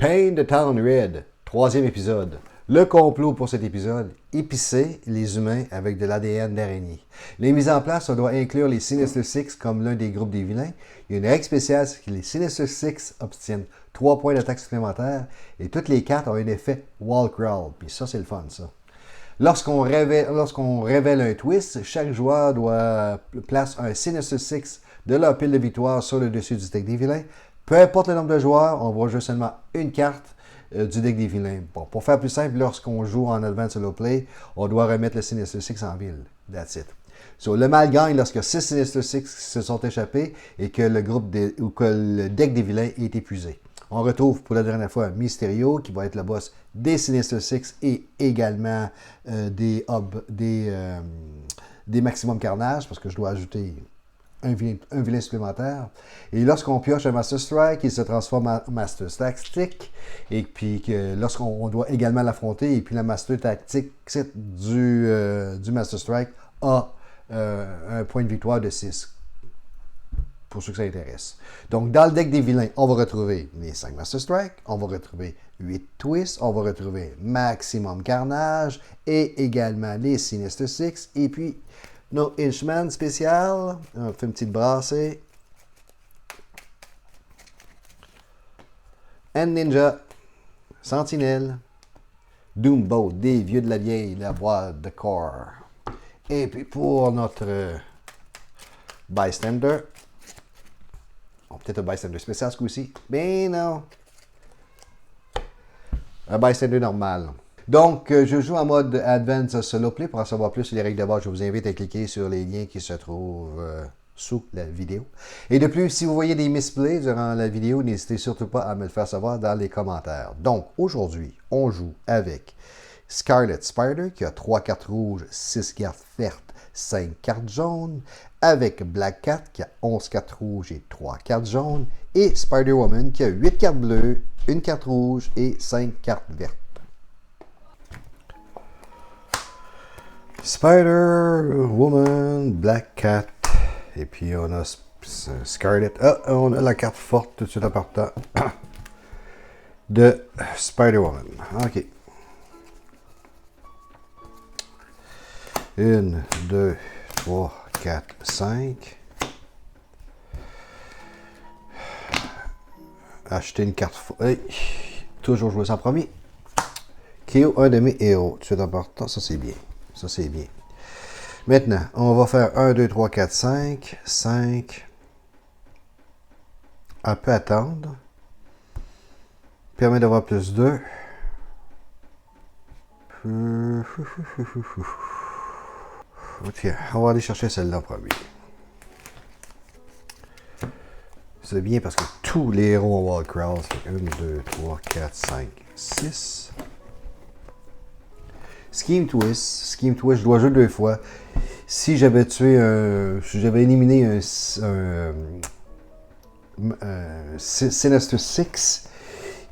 Paint the Town Red, troisième épisode. Le complot pour cet épisode, épicer les humains avec de l'ADN d'araignée. Les mises en place, on doit inclure les Sinister Six comme l'un des groupes des vilains. Il y a une règle spéciale, c'est que les Sinister Six obtiennent 3 points d'attaque supplémentaires et toutes les cartes ont un effet wall crawl. Puis ça, c'est le fun, ça. Lorsqu'on révèle un twist, chaque joueur doit placer un Sinister Six de leur pile de victoire sur le dessus du deck des vilains. Peu importe le nombre de joueurs, on va jouer seulement une carte du deck des vilains. Bon, pour faire plus simple, lorsqu'on joue en Advanced Solo Play, on doit remettre le Sinister Six en ville. That's it. So, le mal gagne lorsque 6 Sinister Six se sont échappés et que le deck des vilains est épuisé. On retrouve pour la dernière fois Mysterio, qui va être le boss des Sinister Six et également des Maximum Carnage, parce que je dois ajouter un vilain supplémentaire. Et lorsqu'on pioche un Master Strike, il se transforme en Master Tactique. Et puis lorsqu'on doit également l'affronter, et puis la Master Tactique du Master Strike a un point de victoire de 6. Pour ceux que ça intéresse. Donc, dans le deck des vilains, on va retrouver les 5 Master Strike, on va retrouver 8 Twists, on va retrouver Maximum Carnage et également les Sinister Six. Et puis, nos Inchman spécial. On fait une petite brassée. And Ninja, Sentinelle, Doomboat, des vieux de la vieille, la boîte de corps. Et puis, pour notre Bystander, peut-être un bystander spécial ce coup-ci. Mais non. Un bystander normal. Donc, je joue en mode Advanced Solo Play. Pour en savoir plus sur les règles de base, je vous invite à cliquer sur les liens qui se trouvent sous la vidéo. Et de plus, si vous voyez des misplays durant la vidéo, n'hésitez surtout pas à me le faire savoir dans les commentaires. Donc, aujourd'hui, on joue avec Scarlet Spider, qui a 3 cartes rouges, 6 cartes vertes, 5 cartes jaunes, avec Black Cat qui a 11 cartes rouges et 3 cartes jaunes, et Spider-Woman qui a 8 cartes bleues, 1 carte rouge et 5 cartes vertes. Spider-Woman, Black Cat, et puis on a Scarlet. Ah, on a la carte forte tout de suite en partant de Spider-Woman. OK. 1, 2, 3, 4, 5. Acheter une carte forte. Hey, toujours jouer ça en premier. KO, un de mes héros. Tu es important. Ça, c'est bien. Ça, c'est bien. Maintenant, on va faire 1, 2, 3, 4, 5. 5. On peut attendre. Permet d'avoir plus 2. Ok, on va aller chercher celle-là en premier. C'est bien parce que tous les héros ont Wall Crawl. 1, 2, 3, 4, 5, 6. Scheme Twist, je dois jouer 2 fois. Si j'avais tué si j'avais éliminé un Sinister Six,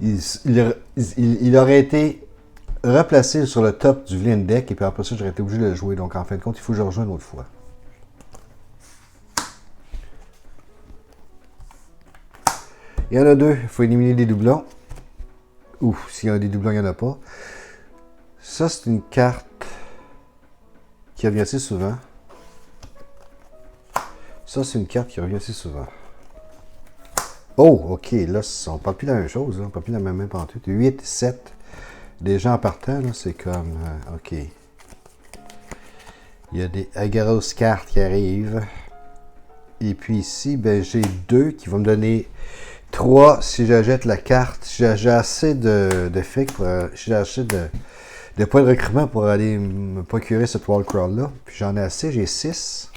il aurait été replacé sur le top du vilain deck et puis après ça, j'aurais été obligé de le jouer. Donc en fin de compte, il faut que je rejoigne une autre fois. Il y en a 2, il faut éliminer des doublons. Ouf, s'il y a des doublons, il n'y en a pas. Ça, c'est une carte qui revient assez souvent. Ça, c'est une carte qui revient assez souvent. Oh, ok, là, on ne parle plus de la même chose, là. On ne parle plus de la même pantoute. 8, 7. Déjà en partant, là, c'est comme... ok. Il y a des grosses cartes qui arrivent. Et puis ici, ben, j'ai 2 qui vont me donner 3 si j'achète la carte. J'ai assez de fric, j'ai assez de points de recrutement pour aller me procurer cette wall crawl là. Puis j'en ai assez, j'ai 6.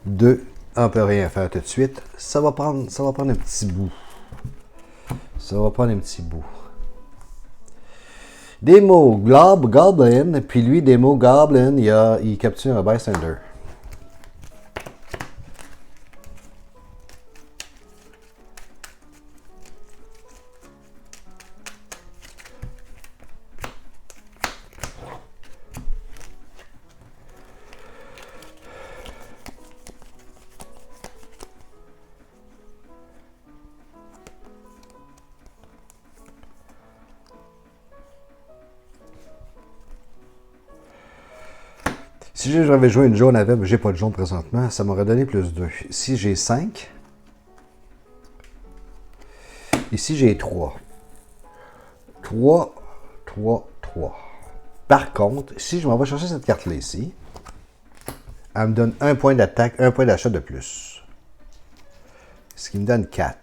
2. On peut rien faire tout de suite. Ça va prendre un petit bout. Ça va prendre un petit bout. Démo Goblin. Puis lui, Démo Goblin, il capture un Bystander. Si j'avais joué une jaune avec, mais j'ai pas de jaune présentement, ça m'aurait donné plus 2. Ici, j'ai 5. Ici, j'ai 3. 3, 3, 3. Par contre, si je m'en vais chercher cette carte-là ici, elle me donne un point d'attaque, un point d'achat de plus. Ce qui me donne 4.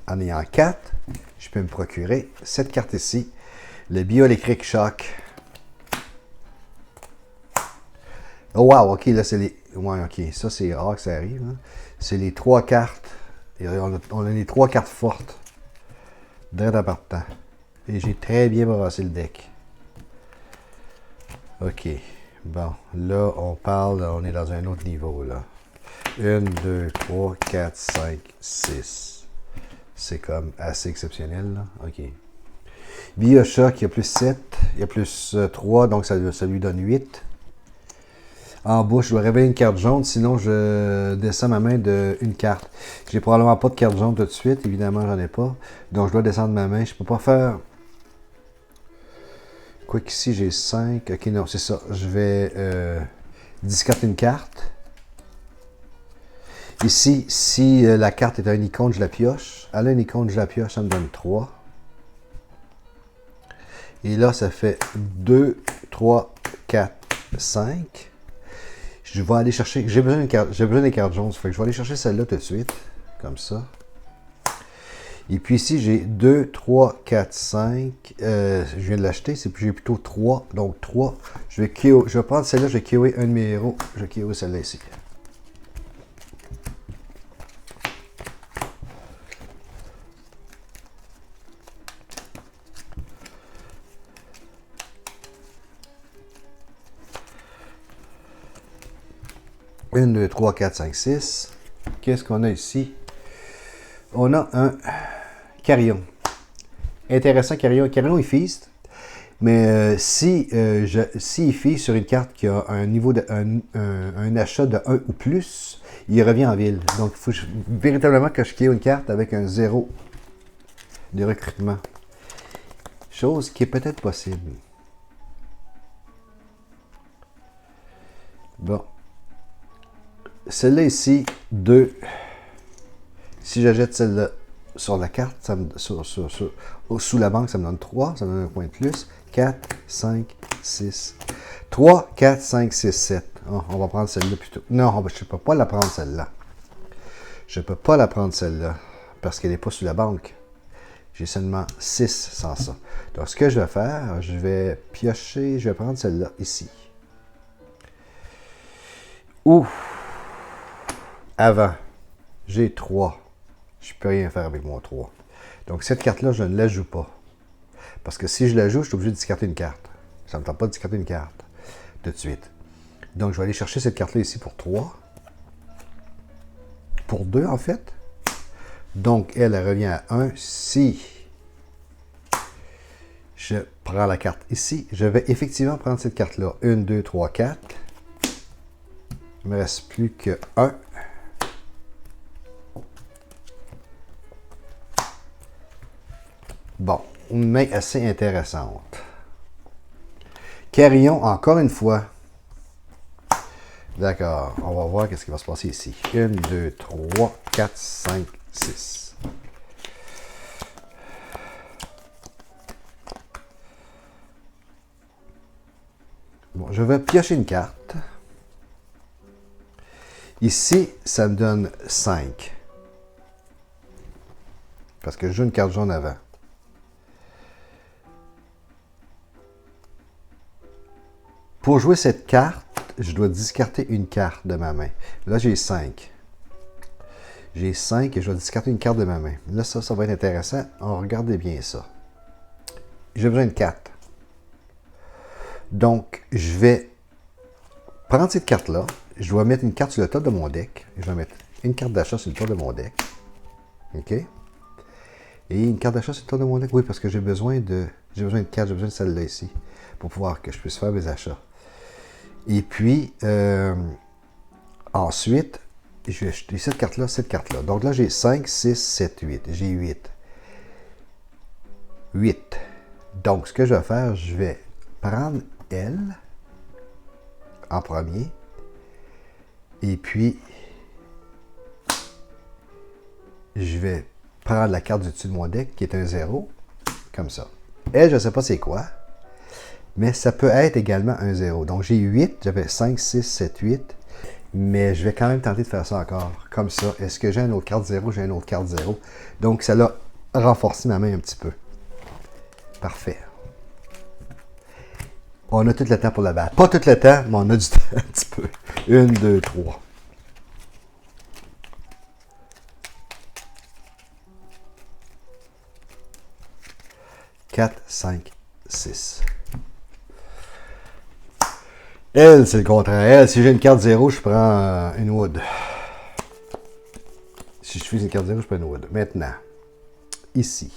En ayant 4, je peux me procurer cette carte ici, le Bioélectrique Choc. Oh wow, ok, là c'est les... Ouais, ok, ça c'est rare que ça arrive. Hein. C'est les 3 cartes. Et on a les 3 cartes fortes. Direct en partant. Et j'ai très bien brassé le deck. Ok. Bon, là on parle, on est dans un autre niveau là. 1, 2, 3, 4, 5, 6. C'est comme assez exceptionnel là. Ok. Bioshock, il y a plus 7. Il y a plus 3, donc ça lui donne 8. En bouche, je dois révéler une carte jaune, sinon je descends ma main d'une carte. J'ai probablement pas de carte jaune tout de suite, évidemment j'en ai pas. Donc je dois descendre ma main. Je peux pas faire... Quoi qu'ici j'ai 5. Ok, non, c'est ça. Je vais discarter une carte. Ici, si la carte est un icône, je la pioche. Elle a une icône, je la pioche, ça me donne 3. Et là, ça fait 2, 3, 4, 5. Je vais aller chercher... J'ai besoin des cartes jaunes. Fait que je vais aller chercher celle-là tout de suite. Comme ça. Et puis ici, j'ai 2, 3, 4, 5. Je viens de l'acheter. J'ai plutôt 3. Donc 3. Je vais prendre celle-là. Je vais KO un de mes héros. Je vais KO celle-là ici. Une, 2, 3, 4, 5, 6. Qu'est-ce qu'on a ici? On a un Carillon. Intéressant, Carillon. Carillon, il feast. Mais s'il feast sur une carte qui a un niveau un achat de 1 ou plus, il revient en ville. Donc, il faut véritablement que je KO une carte avec un 0 de recrutement. Chose qui est peut-être possible. Bon. Celle-là ici, 2. Si j'achète celle-là sur la carte, ça me, sous la banque, ça me donne 3. Ça me donne un point de plus. 4, 5, 6. 3, 4, 5, 6, 7. Oh, on va prendre celle-là plutôt. Non, je ne peux pas la prendre celle-là. Je ne peux pas la prendre celle-là. Parce qu'elle n'est pas sous la banque. J'ai seulement 6 sans ça. Donc, ce que je vais faire, je vais piocher. Je vais prendre celle-là ici. Ouf! Avant, j'ai 3. Je ne peux rien faire avec mon 3. Donc, cette carte-là, je ne la joue pas. Parce que si je la joue, je suis obligé de discarter une carte. Ça ne me tente pas de discarter une carte tout de suite. Donc, je vais aller chercher cette carte-là ici pour 3. Pour 2, en fait. Donc, elle revient à 1. Si je prends la carte ici, je vais effectivement prendre cette carte-là. 1, 2, 3, 4. Il ne me reste plus que 1. Bon, une main assez intéressante. Carillon, encore une fois. D'accord, on va voir qu'est-ce qui va se passer ici. 1, 2, 3, 4, 5, 6. Bon, je vais piocher une carte. Ici, ça me donne 5. Parce que je joue une carte jaune avant. Pour jouer cette carte, je dois discarter une carte de ma main. Là, j'ai 5. J'ai 5 et je dois discarter une carte de ma main. Là, ça va être intéressant. Regardez bien ça. J'ai besoin de 4. Donc, je vais prendre cette carte-là. Je dois mettre une carte sur le top de mon deck. Je vais mettre une carte d'achat sur le top de mon deck. OK? Et une carte d'achat sur le top de mon deck. Oui, parce que j'ai besoin de 4. J'ai besoin de celle-là ici. Pour pouvoir que je puisse faire mes achats. Et puis, ensuite, je vais acheter cette carte-là, cette carte-là. Donc là, j'ai 5, 6, 7, 8. J'ai 8. 8. Donc, ce que je vais faire, je vais prendre elle en premier. Et puis, je vais prendre la carte du dessus de mon deck, qui est un 0, comme ça. Elle, je ne sais pas c'est quoi, mais ça peut être également un 0. Donc, j'ai 8, j'avais 5, 6, 7, 8, mais je vais quand même tenter de faire ça encore, comme ça. Est-ce que j'ai une autre carte 0? J'ai une autre carte 0. Donc, ça l'a renforcé ma main un petit peu. Parfait. On a tout le temps pour la battre. Pas tout le temps, mais on a du temps un petit peu. 1, 2, 3. Quatre, 5, 6. Elle, c'est le contraire. Elle, si j'ai une carte 0, je prends une wood. Si je fais une carte 0, je prends une wood. Maintenant, ici.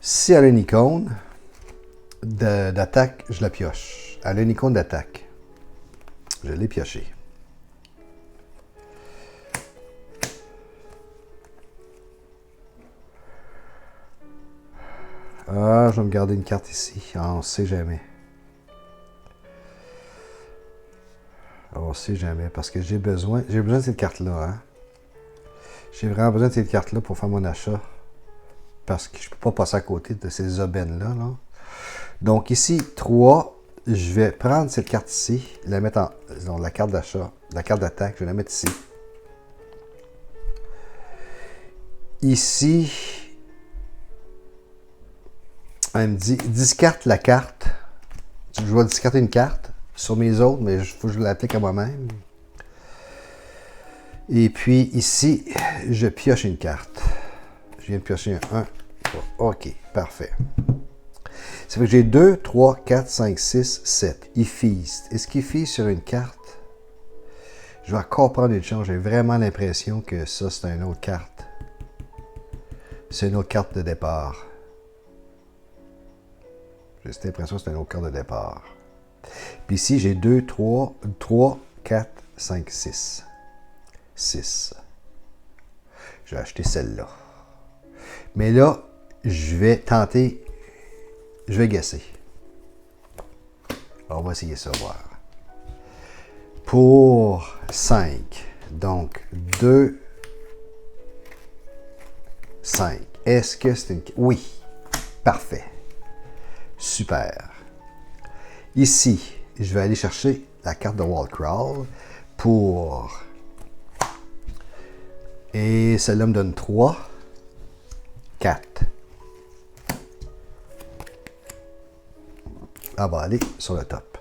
Si elle a une icône d'attaque, je la pioche. Elle a une icône d'attaque. Je l'ai pioché. Ah, je vais me garder une carte ici. Ah, on ne sait jamais. On ne sait jamais, parce que j'ai besoin de cette carte-là. Hein? J'ai vraiment besoin de cette carte-là pour faire mon achat. Parce que je ne peux pas passer à côté de ces aubaines-là. Là. Donc ici, 3, je vais prendre cette carte ici, la mettre dans la carte d'achat, la carte d'attaque, je vais la mettre ici. Ici, elle me dit, discarte la carte. Je vais discarter une carte sur mes autres, mais il faut que je l'applique à moi-même. Et puis ici, je pioche une carte. Je viens de piocher un 1. OK, parfait. Ça fait que j'ai 2, 3, 4, 5, 6, 7. Il feast. Est-ce qu'il feast sur une carte? Je vais encore prendre une chance. J'ai vraiment l'impression que ça, c'est une autre carte. C'est une autre carte de départ. J'ai cette impression que c'est une autre carte de départ. Puis ici, j'ai 2, 3, 4, 5, 6. 6. Je vais acheter celle-là. Mais là, je vais tenter, je vais guesser. Alors, on va essayer ça, voir. Pour 5, donc 2, 5. Est-ce que c'est une... Oui, parfait. Super. Ici, je vais aller chercher la carte de Wall Crawl pour... Et celle-là me donne 3, 4. Elle va aller sur le top.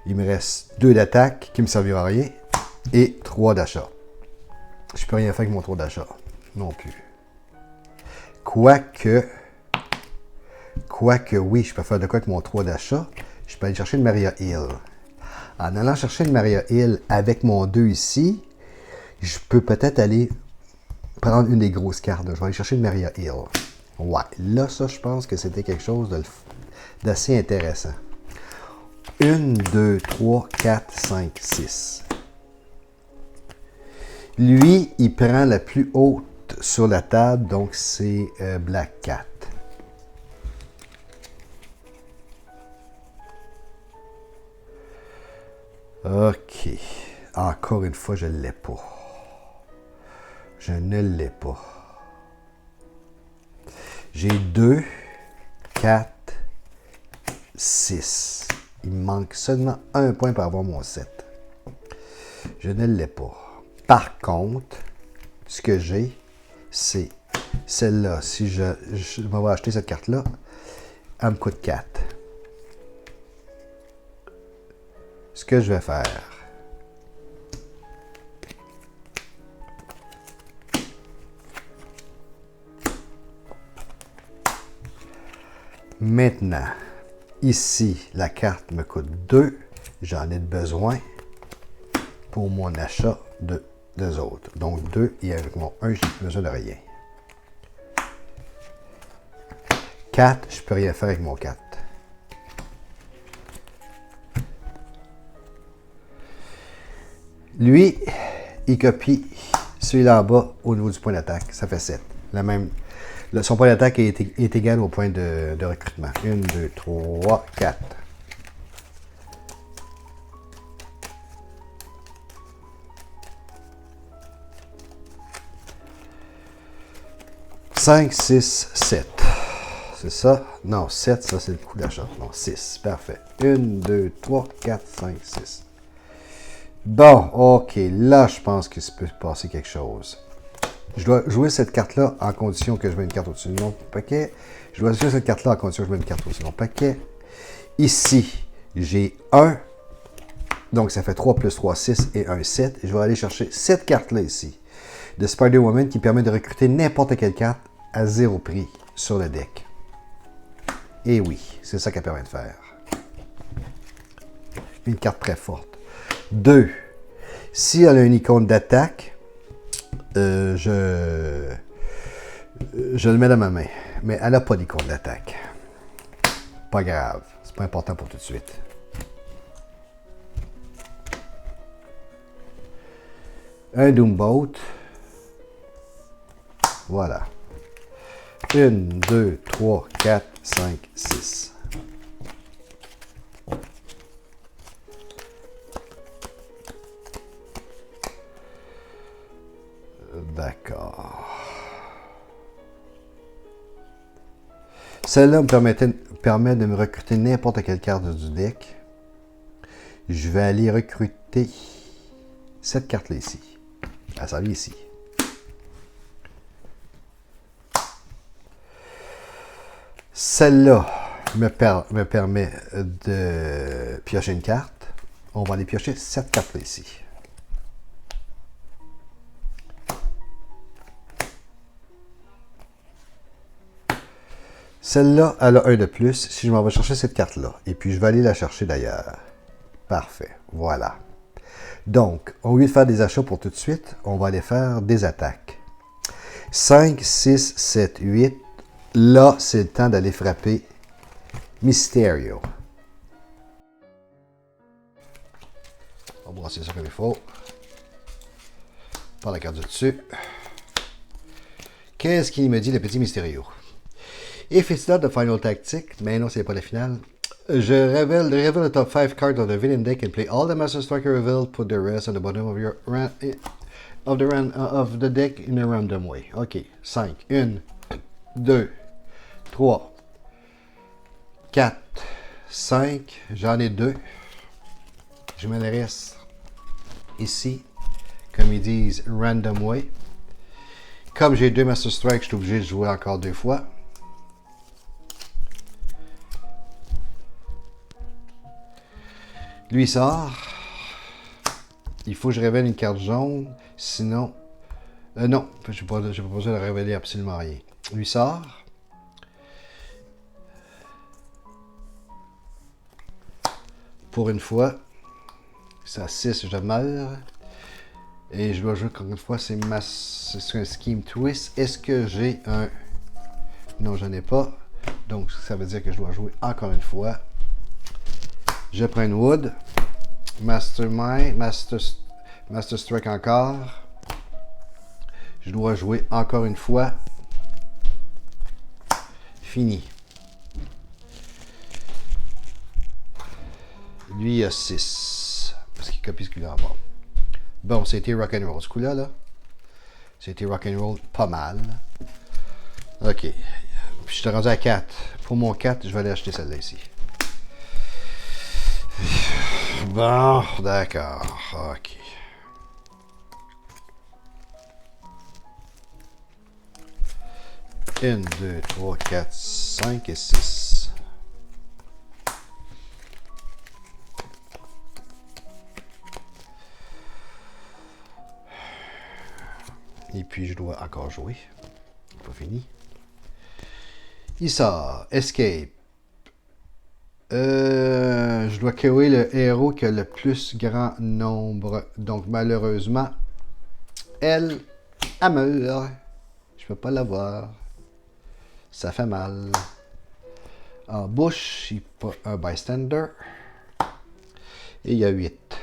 Il me reste 2 d'attaque qui ne me serviront à rien et 3 d'achat. Je ne peux rien faire avec mon 3 d'achat. Non plus. Quoique, oui, je peux faire de quoi avec mon 3 d'achat. Je peux aller chercher une Maria Hill. En allant chercher une Maria Hill avec mon 2 ici, je peux peut-être aller prendre une des grosses cartes. Je vais aller chercher une Maria Hill. Ouais, là, ça, je pense que c'était quelque chose d'assez intéressant. 1, 2, 3, 4, 5, 6. Lui, il prend la plus haute sur la table, donc c'est Black Cat. OK. Encore une fois, je ne l'ai pas. Je ne l'ai pas. J'ai 2, 4, 6. Il me manque seulement un point pour avoir mon 7. Je ne l'ai pas. Par contre, ce que j'ai, c'est celle-là. Si je vais acheter cette carte-là, elle me coûte 4. Ce que je vais faire, maintenant, ici, la carte me coûte 2. J'en ai besoin pour mon achat de 2 autres. Donc 2 et avec mon 1, j'ai plus besoin de rien. 4, je ne peux rien faire avec mon 4. Lui, il copie celui-là en bas au niveau du point d'attaque. Ça fait 7. Son point d'attaque est égal au point de recrutement. 1, 2, 3, 4. 5, 6, 7. C'est ça? Non, 7, ça c'est le coup d'achat. Non, 6. Parfait. 1, 2, 3, 4, 5, 6. Bon, ok. Là, je pense qu'il se peut passer quelque chose. Je dois jouer cette carte-là en condition que je mets une carte au-dessus de mon paquet. Je dois jouer cette carte-là en condition que je mets une carte au-dessus de mon paquet. Ici, j'ai 1. Donc, ça fait 3 plus 3, 6 et 1, 7. Et je vais aller chercher cette carte-là ici, de Spider-Woman, qui permet de recruter n'importe quelle carte à 0 prix sur le deck. Et oui, c'est ça qu'elle permet de faire. Une carte très forte. 2. Si elle a une icône d'attaque, je le mets dans ma main. Mais elle n'a pas d'icône d'attaque. Pas grave. C'est pas important pour tout de suite. Un Doomboat. Voilà. 1, 2, 3, 4, 5, 6. D'accord. Celle-là permet de me recruter n'importe quelle carte du deck. Je vais aller recruter cette carte-là ici. Elle s'en vient ici. Celle-là me permet de piocher une carte. On va aller piocher cette carte-là ici. Celle-là, elle a un de plus si je m'en vais chercher cette carte-là. Et puis, je vais aller la chercher d'ailleurs. Parfait. Voilà. Donc, au lieu de faire des achats pour tout de suite, on va aller faire des attaques. 5, 6, 7, 8. Là, c'est le temps d'aller frapper Mysterio. On va brasser ça comme il faut. Par la carte du dessus. Qu'est-ce qu'il me dit, le petit Mysterio? If it's not the final tactic, mais non, c'est pas la finale. Je reveal the top 5 cards of the villain deck and play all the Master Striker reveal, put the rest on the bottom of your of the deck in a random way. Ok, 5. 1, 2, 3, 4, 5. J'en ai 2. Je mets le reste ici. Comme ils disent, random way. Comme j'ai 2 Master Strike, je suis obligé de jouer encore 2 fois. Lui sort. Il faut que je révèle une carte jaune. Sinon... non, je n'ai pas besoin de révéler absolument rien. Lui sort. Pour une fois. C'est à 6, je meurs. Et je dois jouer encore une fois. C'est un Scheme Twist. Est-ce que j'ai un... Non, j'en ai pas. Donc, ça veut dire que je dois jouer encore une fois. Je prends une Wood. Mastermind. Master Strike encore. Je dois jouer encore une fois. Fini. Lui, il a 6. Parce qu'il copie ce qu'il a à bas. Bon, c'était rock'n'roll ce coup-là. Là. C'était rock'n'roll pas mal. Ok. Puis je suis rendu à 4. Pour mon 4, je vais aller acheter celle-là ici. Bon, d'accord. Ok. Une, 2, 3, 4, 5 et 6. Et puis je dois encore jouer. Pas fini. Il sort. Escape. Je dois KO'er le héros qui a le plus grand nombre. Donc malheureusement, elle meurt. Je peux pas la voir. Ça fait mal. En bouche, il y a un bystander. Et il y a 8.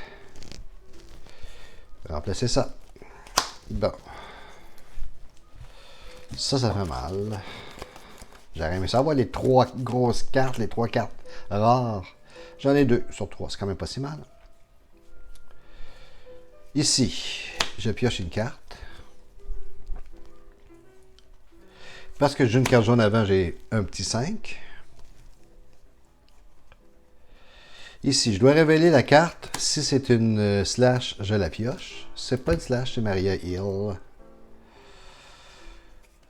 Remplacer ça. Bon. Ça fait mal. J'aurais aimé savoir les 3 grosses cartes, les 3 cartes rares. J'en ai 2 sur 3, c'est quand même pas si mal. Ici, je pioche une carte. Parce que j'ai une carte jaune avant, j'ai un petit 5. Ici, je dois révéler la carte. Si c'est une slash, je la pioche. C'est pas une slash, c'est Maria Hill.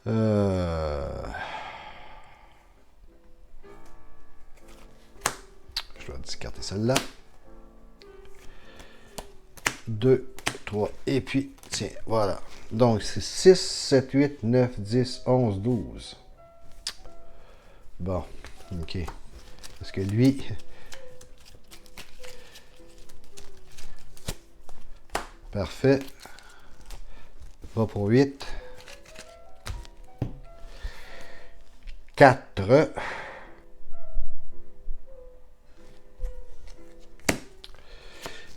Je dois discarter celle-là. 2, 3, et puis, tiens, voilà. Donc, c'est 6, 7, 8, 9, 10, 11, 12. Bon, ok. Parce que lui... Parfait. Va pour 8. 4.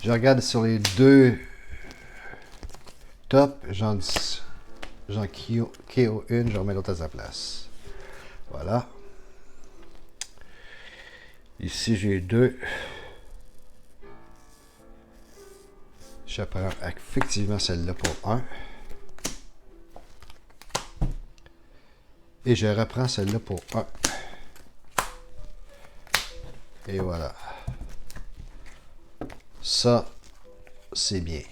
Je regarde sur les 2 top. J'en KO une, je remets l'autre à sa place. Voilà. Ici, j'ai 2. Je prends effectivement celle-là pour 1. Et je reprends celle-là pour 1. Et voilà. Ça, c'est bien.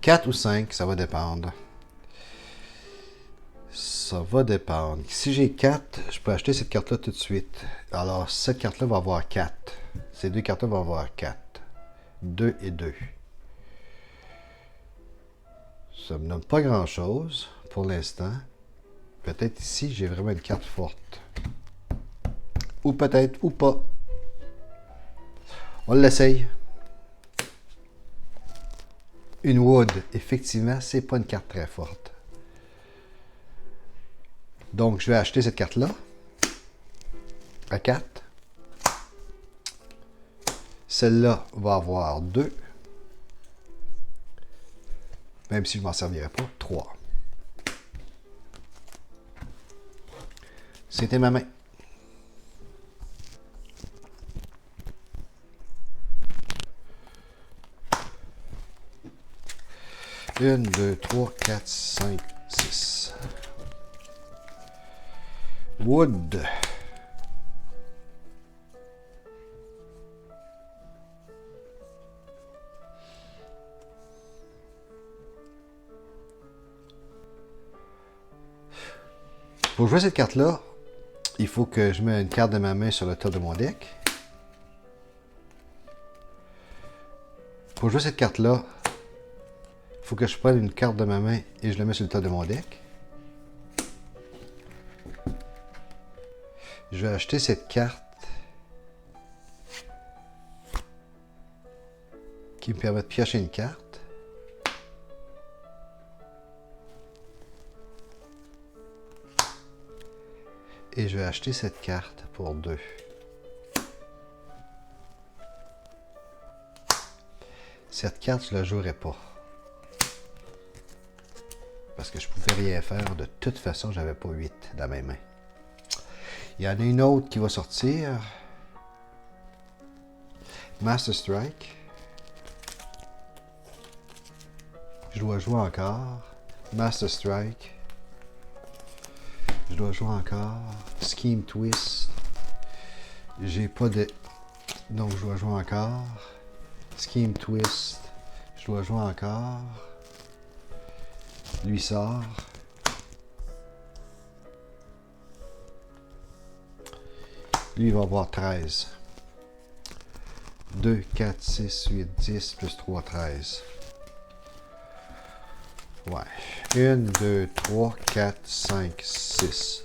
Quatre ou 5, ça va dépendre. Ça va dépendre. Si j'ai 4, je peux acheter cette carte-là tout de suite. Alors, cette carte-là va avoir 4. Ces 2 cartes-là vont avoir 4. 2 et 2. Ça me donne pas grand-chose pour l'instant. Peut-être ici, j'ai vraiment une carte forte. Ou peut-être, ou pas. On l'essaye. Une Wood, effectivement, c'est pas une carte très forte. Donc, je vais acheter cette carte-là. À 4. Celle-là va avoir 2. Même si je ne m'en servirai pas. 3. C'était ma main. Une, 2, 3, 4, 5, 6. Wood. Pour jouer cette carte-là, il faut que je mette une carte de ma main sur le top de mon deck. Pour jouer cette carte-là, il faut que je prenne une carte de ma main et je la mets sur le top de mon deck. Je vais acheter cette carte qui me permet de piocher une carte. Et je vais acheter cette carte pour 2. Cette carte, je ne la jouerai pas. Parce que je ne pouvais rien faire. De toute façon, j'avais pas 8 dans mes mains. Il y en a une autre qui va sortir. Master Strike. Je dois jouer encore. Master Strike. Je dois jouer encore. Scheme Twist. J'ai pas de... Donc, je dois jouer encore. Scheme Twist. Je dois jouer encore. Lui sort. Lui, il va avoir 13. 2, 4, 6, 8, 10, plus 3, 13. Ouais. 1, 2, 3, 4, 5, 6.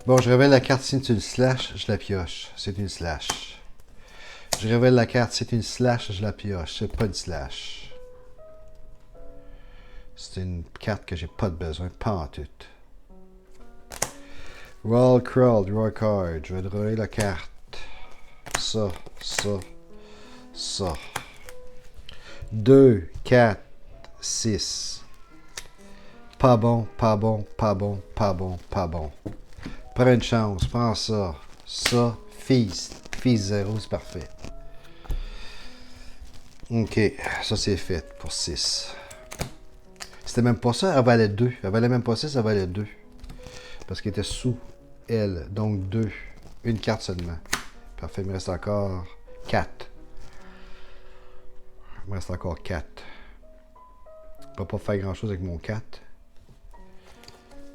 Bon, je révèle la carte, c'est une slash, je la pioche. C'est une slash. Je révèle la carte, c'est une slash, je la pioche. C'est pas une slash. C'est une carte que j'ai pas de besoin, pas en tout. Roll, crawl, draw a card. Je vais drawler la carte. Ça, ça, ça. 2, 4, 6. Pas bon, pas bon, pas bon, pas bon, pas bon. Prends une chance, prends ça. Ça, feast. Feast 0, c'est parfait. Ok, ça c'est fait pour 6. C'était même pas ça, elle valait 2. Elle valait même pas 6, elle valait 2. Parce qu'elle était sous elle. Donc 2. Une carte seulement. Parfait, il me reste encore 4. Il me reste encore 4. Je ne peux pas faire grand chose avec mon 4.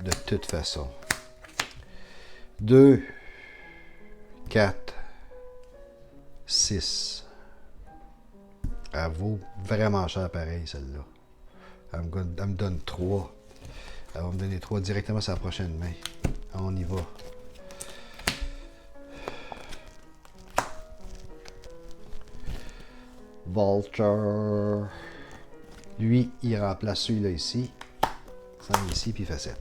De toute façon. 2, 4, 6. Elle vaut vraiment cher pareil, celle-là. Elle me donne 3. Elle va me donner 3 directement sur la prochaine main. On y va. Vulture. Lui, il remplace celui-là ici. Ça met ici, puis il fait 7.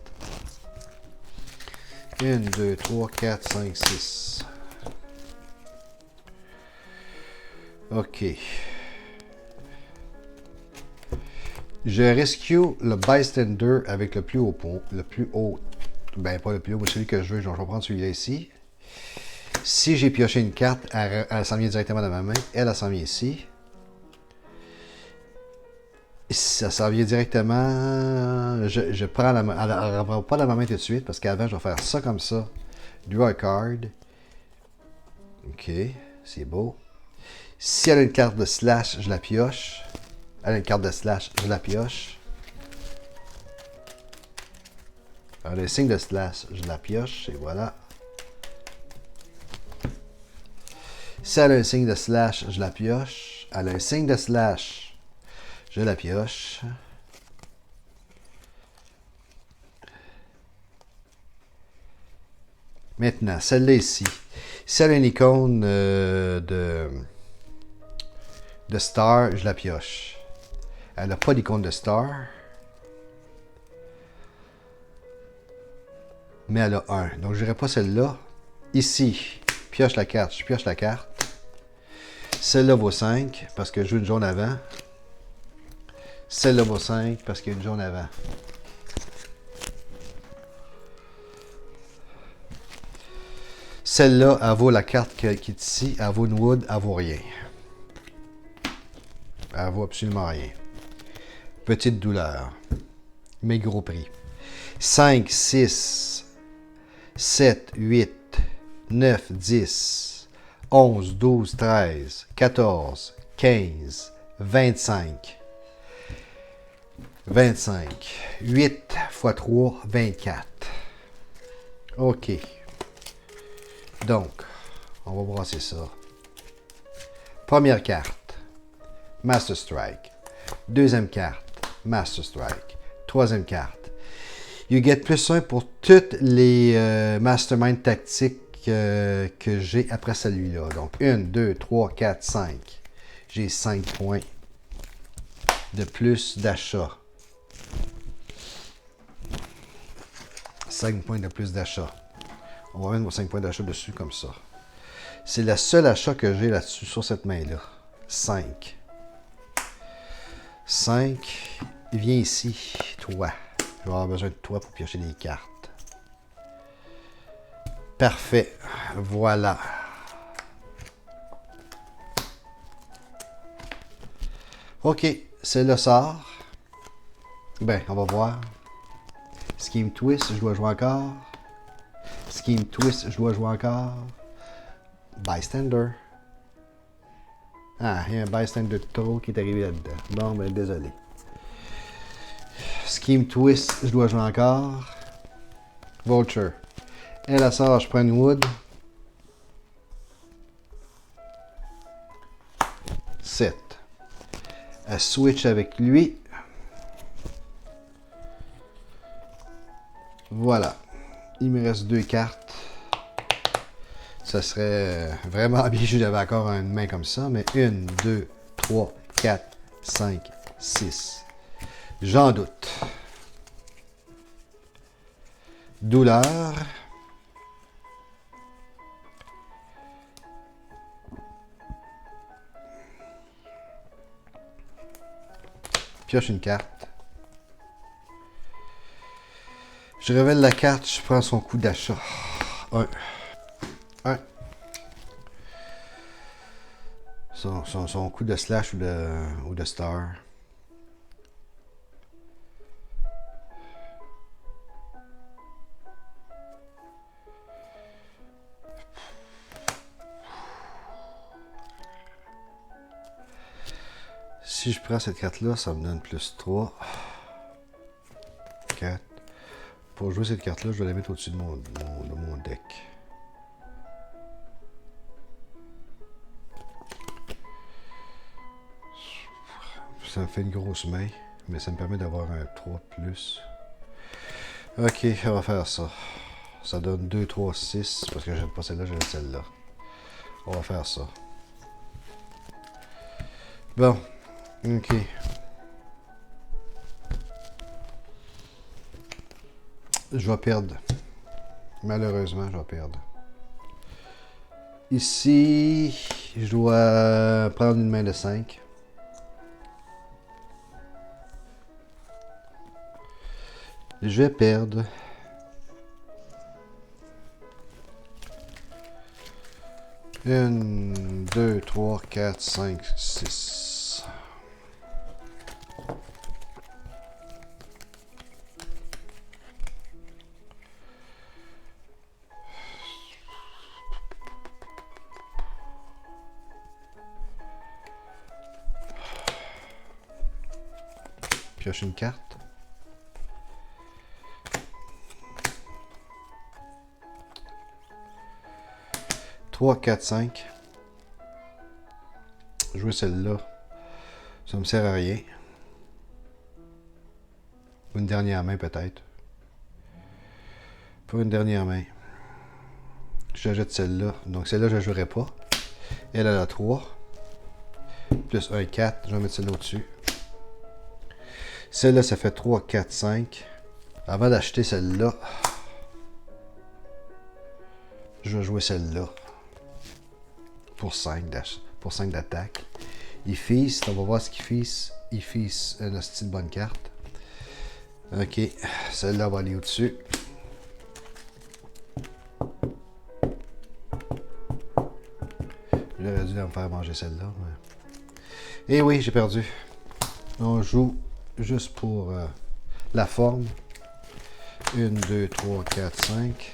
1, 2, 3, 4, 5, 6. OK. Je rescue le bystander avec le plus haut pont. Le plus haut. Ben, pas le plus haut, mais celui que je veux. Donc, je vais prendre celui-là ici. Si j'ai pioché une carte, elle s'en vient directement dans ma main. Elle s'en vient ici. Ça s'en vient directement. Je prends la main. Elle ne reprend pas dans ma main tout de suite parce qu'avant, je vais faire ça comme ça. Draw a card. OK. C'est beau. Si elle a une carte de slash, je la pioche. Elle a une carte de slash, je la pioche. Elle a un signe de slash, je la pioche. Et voilà. Si elle a un signe de slash, je la pioche. Elle a un signe de slash, je la pioche. Maintenant, celle-là ici. Si elle a une icône de star, je la pioche. Elle n'a pas d'icône de star. Mais elle a 1. Donc, je n'irai pas celle-là. Ici, pioche la carte. Je pioche la carte. Celle-là vaut 5 parce que je joue une jaune avant. Celle-là vaut 5 parce qu'il y a une jaune avant. Celle-là, elle vaut la carte qui est ici. Elle vaut une wood, elle vaut rien. Elle vaut absolument rien. Petite douleur. Mais gros prix. 5, 6, 7, 8, 9, 10, 11, 12, 13, 14, 15, 25. 25. 8 x 3, 24. OK. Donc, on va brasser ça. Première carte, Master Strike. Deuxième carte, Master Strike. Troisième carte. You get +1 pour toutes les mastermind tactiques que j'ai après celui-là. Donc, 1, 2, 3, 4, 5. J'ai 5 points de plus d'achat. 5 points de plus d'achat. On va mettre nos 5 points d'achat dessus comme ça. C'est le seul achat que j'ai là-dessus, sur cette main-là. 5. 5. Viens ici, toi. Je vais avoir besoin de toi pour piocher des cartes. Parfait. Voilà. OK. C'est le sort. Ben, on va voir. Scheme Twist, je dois jouer encore. Scheme Twist, je dois jouer encore. Bystander. Ah, il y a un bystander de trop qui est arrivé là-dedans. Bon, ben désolé. Scheme Twist, je dois jouer encore. Vulture. Et la sort, je prends une wood. 7. Elle switch avec lui. Voilà. Il me reste 2 cartes. Ça serait vraiment bien si j'avais encore une main comme ça, mais 1, 2, 3, 4, 5, 6. J'en doute. Douleur. Pioche une carte. Je révèle la carte, je prends son coup d'achat. 1. Son coup de slash ou de star. Si je prends cette carte-là, ça me donne plus 3. 4. Pour jouer cette carte-là, je vais la mettre au-dessus de mon deck. Ça me fait une grosse main, mais ça me permet d'avoir un 3 plus. Ok, on va faire ça. Ça donne 2, 3, 6, parce que j'aime pas celle-là, j'aime celle-là. On va faire ça. Bon, ok. Je vais perdre. Malheureusement, je vais perdre. Ici, je dois prendre une main de 5. Je vais perdre. Une, 2, 3, 4, 5, 6. Pioche une carte. Trois, 4, 5. Jouer celle-là. Ça me sert à rien. Une dernière main peut-être. Pour une dernière main. J'ajoute celle-là. Donc celle-là, je ne jouerai pas. Elle a 3. Plus 1, 4. Je vais mettre celle-là au-dessus. Celle-là, ça fait 3, 4, 5. Avant d'acheter celle-là, je vais jouer celle-là. Pour 5 d'attaque. Il feast. On va voir ce qu'il feast. Il feast une hostie de bonne carte. Ok. Celle-là va aller au-dessus. J'aurais dû me faire manger celle-là. Mais... Et oui, j'ai perdu. On joue juste pour la forme. 1, 2, 3, 4, 5.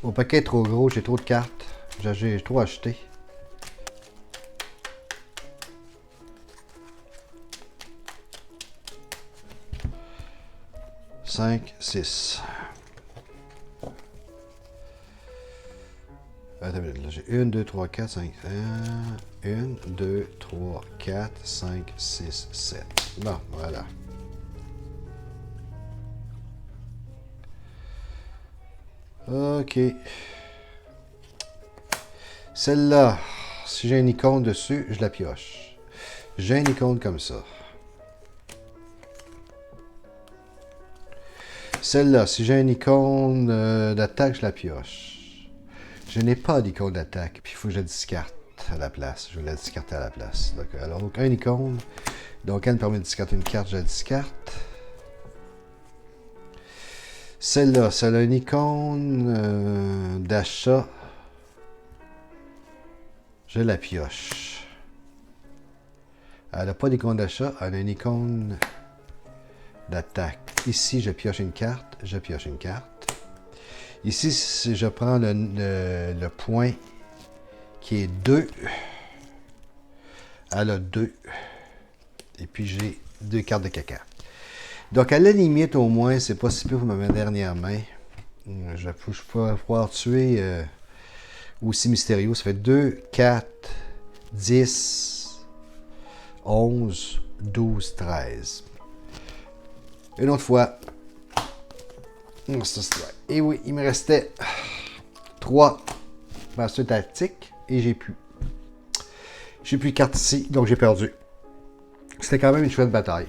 Mon paquet est trop gros, j'ai trop de cartes. J'ai trop acheté. Cinq, 6. J'ai 1, 2, 3, 4, 5. 1, 2, 3, 4, 5, 6, 7. Bon, voilà. Ok. Celle-là, si j'ai une icône dessus, je la pioche. J'ai une icône comme ça. Celle-là, si j'ai une icône d'attaque, je la pioche. Je n'ai pas d'icône d'attaque, puis il faut que je la discarte à la place. Je vais la discarter à la place. Alors, un icône. Donc, elle me permet de discarter une carte, je la discarte. Celle-là, celle-là, une icône d'achat. Je la pioche. Elle n'a pas d'icône d'achat, elle a une icône d'attaque. Ici, je pioche une carte, je pioche une carte. Ici, si je prends le point qui est 2, elle a 2. Et puis, j'ai 2 cartes de caca. Donc, à la limite, au moins, c'est pas si peu pour ma dernière main. Je vais pouvoir tuer aussi mystérieux. Ça fait 2, 4, 10, 11, 12, 13. Une autre fois. Et oui, il me restait 3 masters tactiques et j'ai plus de cartes ici, donc j'ai perdu. C'était quand même une chouette bataille.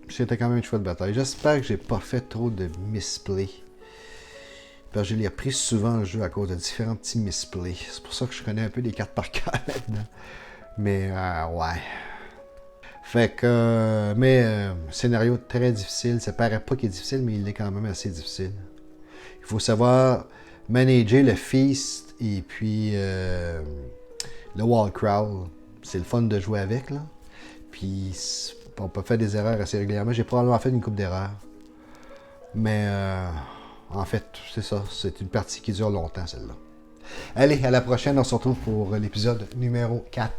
J'espère que j'ai pas fait trop de misplays. Parce que je l'ai repris souvent le jeu à cause de différents petits misplays. C'est pour ça que je connais un peu les cartes par cœur maintenant. Mais ouais. Fait que, scénario très difficile. Ça paraît pas qu'il est difficile, mais il est quand même assez difficile. Il faut savoir manager le feast et puis le wall crawl. C'est le fun de jouer avec, là. Puis on peut faire des erreurs assez régulièrement. J'ai probablement fait une couple d'erreurs. Mais en fait, c'est ça. C'est une partie qui dure longtemps, celle-là. Allez, à la prochaine. On se retrouve pour l'épisode numéro 4.